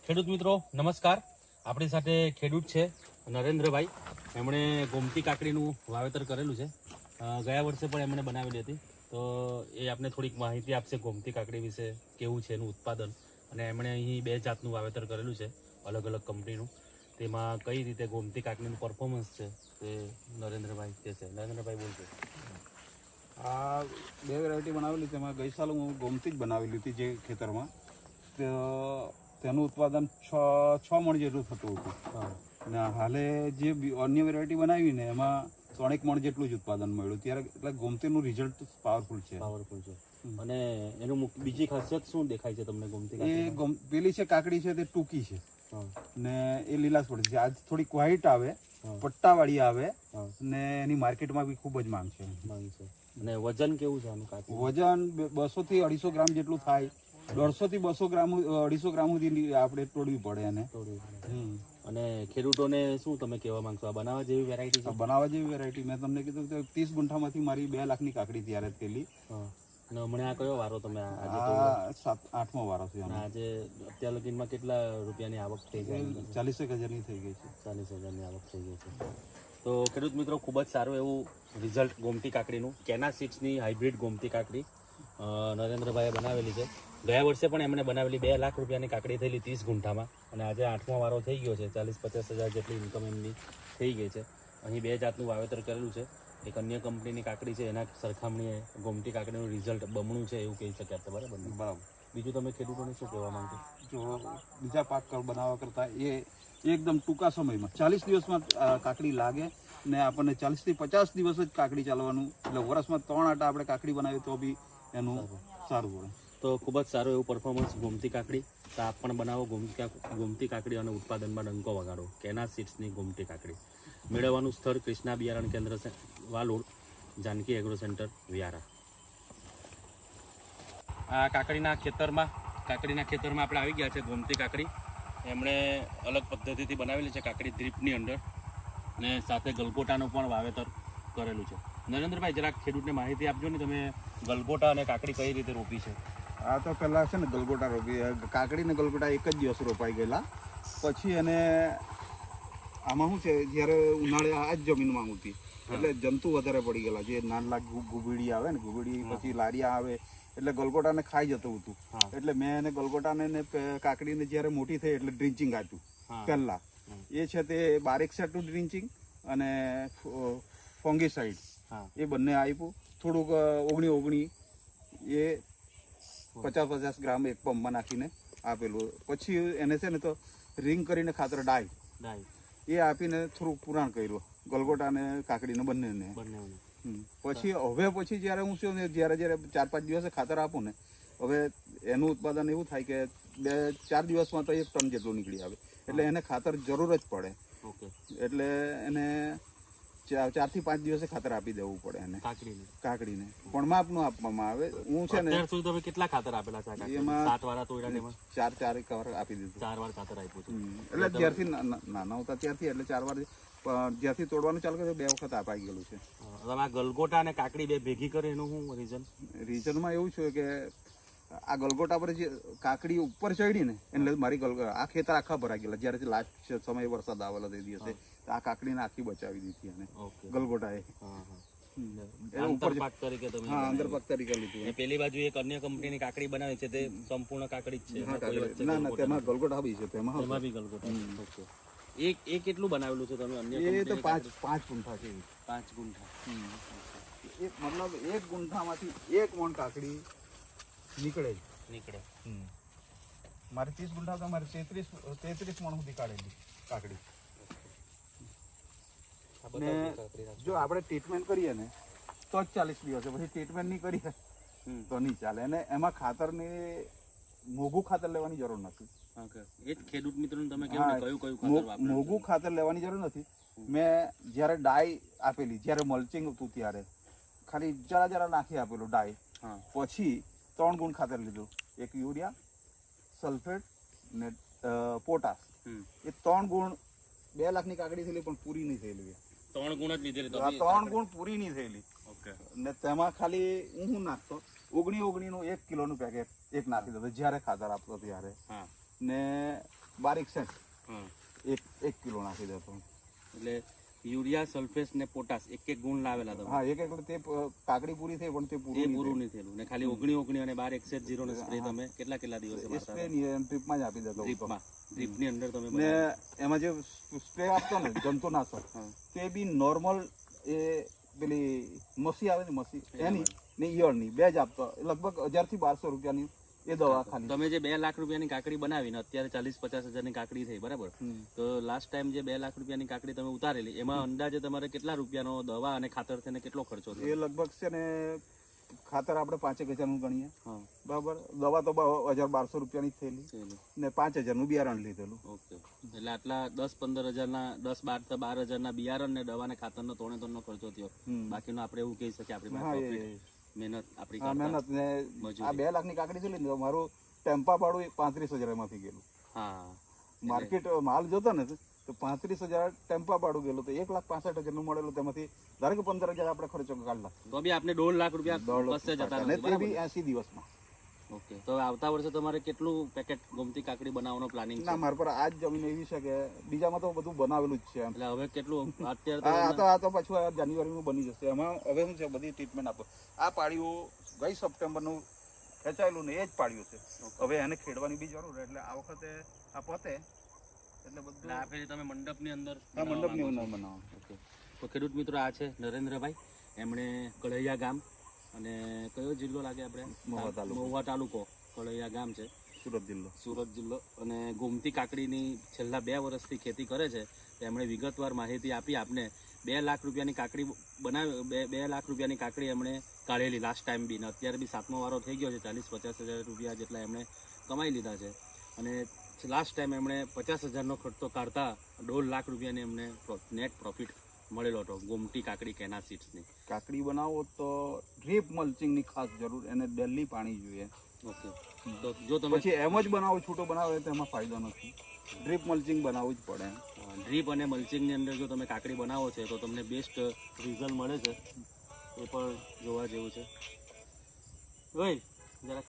ખેડૂત મિત્રો નમસ્કાર, આપણી સાથે ખેડૂત છે નરેન્દ્રભાઈ. એમણે ગોમતી કાકડીનું વાવેતર કરેલું છે. ગયા વર્ષે પણ એમણે બનાવેલી હતી, તો એ આપણે થોડીક માહિતી આપશે ગોમતી કાકડી વિશે, કેવું છે એનું ઉત્પાદન, અને એમણે અહીં 2 જાતનું વાવેતર કરેલું છે અલગ અલગ કંપનીનું. તેમાં કઈ રીતે ગોમતી કાકડીનું પરફોર્મન્સ છે તે નરેન્દ્રભાઈ કહેશે. નરેન્દ્રભાઈ બોલશે. આ 2 વેરાયટી બનાવેલી, તેમાં ગઈ સાલ હું ગોમતી જ બનાવેલી હતી જે ખેતરમાં. તેનું ઉત્પાદન 6 મણ જેટલું થતું હતું. અને હાલે જે અન્ય વેરાયટી બનાવી ને એમાં 3 મણ જેટલું જ ઉત્પાદન મળ્યું. ત્યારે એટલે ગોમતીનું રિઝલ્ટ પાવરફુલ છે. અને એનું બીજી ખાસિયત શું દેખાય છે તમને ગોમતી? એ પેલી છે કાકડી છે તે ટૂંકી છે ને એ લીલાશ પડે છે. આજ થોડીક વ્હાઈટ આવે, પટ્ટાવાળી આવે, ને એની માર્કેટમાં બી ખૂબ જ માંગ છે. અને વજન કેવું છે આનું? વજન 200 થી 250 ગ્રામ જેટલું થાય. 150 થી 200 ગ્રામ 250 ગ્રામ સુધી આપણે તોડવી પડે એને. અને ખેડૂતોને શું તમે કહેવા માંગશો? આ બનાવવા જેવી વેરાયટી છે? બનાવવા જેવી વેરાયટી. મેં તમને કીધું કે 30 ગુંઠામાંથી મારી 2 લાખની કાકડી તૈયાર થયેલી. અને હમણાં આ કયો વારો તમે? આજે 8મો વારો છે. આજે અત્યાર લગીનમાં કેટલા રૂપિયાની આવક થઈ ગઈ? 40,000ની થઈ ગઈ છે. 40,000ની આવક થઈ ગઈ છે. તો ખેડૂત મિત્રો, ખૂબ જ સારું એવું રિઝલ્ટ ગોમતી કાકડીનું. કેના સીડ્સની હાઇબ્રિડ ગોમતી કાકડી નરેન્દ્રભાઈએ બનાવેલી છે. ગયા વર્ષે પણ એમણે બનાવેલી 2 લાખ રૂપિયાની કાકડી થયેલી 30 ગુંઠામાં. અને આજે 8મો વારો થઈ ગયો છે. 40-50 હજાર જેટલી ઇન્કમ એમની થઈ ગઈ છે. અહીં 2 જાતનું વાવેતર કરેલું છે. એક અન્ય કંપનીની કાકડી છે, એના સરખામણીએ ગોમતી કાકડીનું રિઝલ્ટ બમણું છે એવું કહી શકાય. બરાબર. બીજું તમે ખેડૂતોને શું કહેવા માંગો? જો બીજા પાક બનાવવા કરતાં એ એકદમ ટૂંકા સમયમાં 40 દિવસમાં કાકડી લાગે ને આપણને 40 થી 50 દિવસ જ કાકડી ચાલવાનું. એટલે વર્ષમાં 3 આટા આપણે કાકડી બનાવીએ તો બી એનું સારું હોય. તો ખૂબ જ સારું એવું પરફોર્મન્સ ગોમતી કાકડી. તો આપ પણ બનાવો ગોમતી કાકડી અને ઉત્પાદનમાં ડંકો વગાડો. કેના સીડ્સની ગોમતી કાકડી. મેળવવાનું સ્થળ કૃષ્ણા બિયારણ કેન્દ્ર વાલોડ, જાનકી એગ્રો સેન્ટર વિયારા. આ કાકડીના ખેતરમાં આપણે આવી ગયા છે. ગોમતી કાકડી એમણે અલગ પદ્ધતિથી બનાવેલી છે કાકડી, ડ્રીપની અંદર, ને સાથે ગલગોટાનું પણ વાવેતર કરેલું છે. નરેન્દ્રભાઈ, જરાક ખેડૂતને માહિતી આપજો ને, તમે ગલગોટા અને કાકડી કઈ રીતે રોપી છે? આ તો પહેલાં છે ને ગલગોટા રોપી. કાકડી ને ગલગોટા એક જ દિવસ રોપાઈ ગયેલા. પછી એને આમાં શું છે, જ્યારે ઉનાળે આ જ જમીનમાં ઉતી એટલે જંતુ વધારે પડી ગયેલા. જે નાના ગુબીડી આવે ને, ગુબીડી પછી લારિયા આવે એટલે ગલગોટાને ખાઈ જતું હતું. એટલે મેં એને ગલગોટાને ને કાકડીને જ્યારે મોટી થઈ એટલે ડ્રિન્ચિંગ આપ્યું પહેલાં. એ છે તે 12 સેટનું ડ્રિન્ચિંગ અને ફોંગીસાઇડ એ બંને આપ્યું. થોડુંક 19 એ 50-50 ગ્રામ એક પંપમાં નાખીને આપેલું. પછી એને છે ને તો રિંગ કરીને ખાતર ડાય એ આપીને થોડુંક પુરાણ કર્યું ગલગોટા અને કાકડીને બંનેને. પછી જ્યારે હું છું ને, જ્યારે 4-5 દિવસે ખાતર આપું ને, હવે એનું ઉત્પાદન એવું થાય કે 2-4 દિવસમાં તો 1 ટન જેટલું નીકળી આવે. એટલે એને ખાતર જરૂર જ પડે. એટલે એને 4 થી 5 દિવસે ખાતર આપી દેવું પડે એને કાકડીને. પણ માપનું આપવામાં આવે. હું છે ને તમે કેટલા ખાતર આપેલા છે? એમાં 7 વાર તોડ્યા, 4 કવર આપી દીધું. 4 વાર ખાતર આપ્યું છે. એટલે જ્યારથી નાના હતા ત્યારથી, એટલે 4 વાર જ્યાંથી તોડવાનું ચાલુ કર્યું 2 વખત અપાઈ ગયેલું છે. તમે આ ગલગોટા અને કાકડી 2 ભેગી કરે એનું શું રીઝનમાં એવું છે કે આ ગલગોટા પર જે કાકડી ઉપર ચડી ને એટલે મારી આ ખેતર આખા ભરાઈ ગયેલા. જ્યારે લાસ્ટ સમય વરસાદ આવેલો તે દિવસે આ કાકડીને આખી બચાવી દીધી અને ગલગોટાએ અંદર પાક તરીકે લીધું. પેલી બાજુ એક અન્ય કંપનીની કાકડી બનાવી છે, તે સંપૂર્ણ કાકડી જ છે. ના, તેમાં ગલગોટા બી છે. તેમાં બી ગલગોટા. એ કેટલું બનાવેલું છે તમે? અન્ય એ તો 5 ગુંઠા છે. 5 ગુંઠા. મતલબ 1 ગુંઠામાંથી 1 મણ કાકડી નીકળે. મારે 30 ગુંઠા તો મારે 33 મણ સુધી કાઢેલી કાકડી. ને જો આપણે ટ્રીટમેન્ટ કરીએ ને તો જ 40 દિવસે, પછી ટ્રીટમેન્ટ નહીં કરીએ તો નહીં ચાલે. અને એમાં ખાતરની મોંઘું ખાતર લેવાની જરૂર નથી. ખેડૂત મિત્રોને તમે મોંઘું ખાતર લેવાની જરૂર નથી. મેં જ્યારે ડાય આપેલી, જ્યારે મલ્ચિંગ હતું ત્યારે ખાલી જરા નાખી આપેલું ડાય. પછી 3 ગુણ ખાતર લીધું. એક યુરિયા, સલ્ફેટ ને પોટાશ. એ 3 ગુણ 2 લાખની કાકડી થયેલી પણ પૂરી નહીં થયેલી. 3 ગુણ જ લીધેલી. 3 ગુણ પૂરી નહીં થયેલી. ઓકે ને તેમાં ખાલી હું નાખતો ઓગણીનું 1 કિલોનું પેકેટ એક નાખી દેતો જ્યારે ખાતર આપતો ત્યારે, હા ને 12 હા એક કિલો નાખી દેતો. એટલે યુરિયા સલ્ફેટ ને પોટાશ એક ગુણ લાવેલા તમે. હા, એક તે કાકડી પૂરી થઈ પણ તે એ પૂરું પૂરું નહીં થયેલું ને ખાલી 19 અને 12 નો સ્પ્રે તમે કેટલા દિવસે મારતા સ્પ્રે ટ્રીપમાં જ આપી દેતો. ડ્રીપની અંદર તમે ને એમાં જે સ્પ્રે આપતો ને જંતુનાશક હા. તે બી નોર્મલ એ પેલી મસી આવે ને મસી એની ને ઈયળની બે જ આપતો. લગભગ 1000 થી 1200 રૂપિયાની એ દવા ખાલી. તમે જે 2 લાખ રૂપિયાની કાકડી બનાવીને અત્યારે 40-50 હજારની કાકડી થઈ બરાબર, તો લાસ્ટ ટાઈમ જે 2 લાખ રૂપિયાની કાકડી તમે ઉતારેલી એમાં અંદાજે તમારે કેટલા રૂપિયાનો દવા અને ખાતર થઈને કેટલો ખર્ચો થયો? એ લગભગ છે ને ખાતર આપણે 5000 નું ગણીએ હા બરાબર. દવા તો 1200 રૂપિયાની જ થયેલી થયેલું. ને 5000 નું બિયારણ લીધેલું. ઓકે, એટલે આટલા 10-15 હજારના 10-12 હજારના બિયારણ ને દવા ને ખાતરનો ત્રણનો ખર્ચો થયો. બાકીનો આપણે એવું કહી શકીએ આપણી હા, પાસે એ મહેનત આપણી હા, કરતા. મહેનત ને મજૂરી. આ 2 લાખની કાકડી થયેલી ને તો મારું ટેમ્પા ભાડું 35000 એમાંથી ગયેલું. હા માર્કેટ માલ જોતો ને તો 35000 ટેમ્પા ભાડું ગયેલું, તો 1,65,000 નું મળેલું. તેમાંથી ધારો કે 15000 આપણે ખર્ચો કાઢલા, તો બી આપણે 1.5 લાખ રૂપિયા બસે જતા અને નથી તે બી બરાબર? 80 દિવસમાં. ઓકે, તો આવતા વર્ષે તમારે કેટલું પેકેટ ગોમતી કાકડી બનાવવાનો પ્લાનિંગ છે? ના, મારા પર આ જ જમીન એવી છે કે બીજામાં તો બધું બનાવેલું જ છે એમ. એટલે હવે કેટલું અત્યારે આ તો પાછું આ જાન્યુઆરીમાં બની જશે. એમાં હવે શું છે, બધી ટ્રીટમેન્ટ આપો. આ પાડ્યું ગઈ સપ્ટેમ્બરનું ખેંચાયેલું ને એ જ પાડ્યું છે. હવે એને ખેડવાની બી જરૂર, એટલે આ વખતે આ પતે એટલે બધું આ ફેરી તમે મંડપની અંદર આ મંડપની અંદર બનાવો. ઓકે, તો ખેડૂત મિત્રો આ છે નરેન્દ્રભાઈ, એમણે કળૈયા ગામ અને કયો જિલ્લો લાગે આપણે? મહુવા તાલુકો. મહુવા તાલુકો કળૈયા ગામ છે, સુરત જિલ્લો. સુરત જિલ્લો. અને ગોમતી કાકડીની છેલ્લા 2 વર્ષથી ખેતી કરે છે. એમણે વિગતવાર માહિતી આપી આપને. 2 લાખ રૂપિયાની કાકડી બનાવી, 2 લાખ રૂપિયાની કાકડી એમણે કાઢેલી લાસ્ટ ટાઈમ બી, ને અત્યારે બી 7મો વારો થઈ ગયો છે. 40-50 હજાર રૂપિયા જેટલા એમણે કમાઈ લીધા છે. અને લાસ્ટ ટાઈમ એમણે 50,000નો ખર્ચો કાઢતા 1.5 લાખ રૂપિયાની એમને નેટ પ્રોફિટ મળેલો હતો ગોમતી કાકડી કેના સીડ્સની. કાકડી બનાવો તો ડ્રીપ મલ્ચિંગની ખાસ જરૂર, એને ડેલી પાણી જોઈએ. ઓકે, તો જો તમે પછી એમ જ બનાવો, છૂટો બનાવો તો એમાં ફાયદો નથી. ડ્રીપ મલ્ચિંગ બનાવવું જ પડે. ડ્રીપ અને મલ્ચિંગની અંદર જો તમે કાકડી બનાવો છો તો તમને બેસ્ટ રિઝલ્ટ મળે છે. એ પણ જોવા જેવું છે. ઓય જરા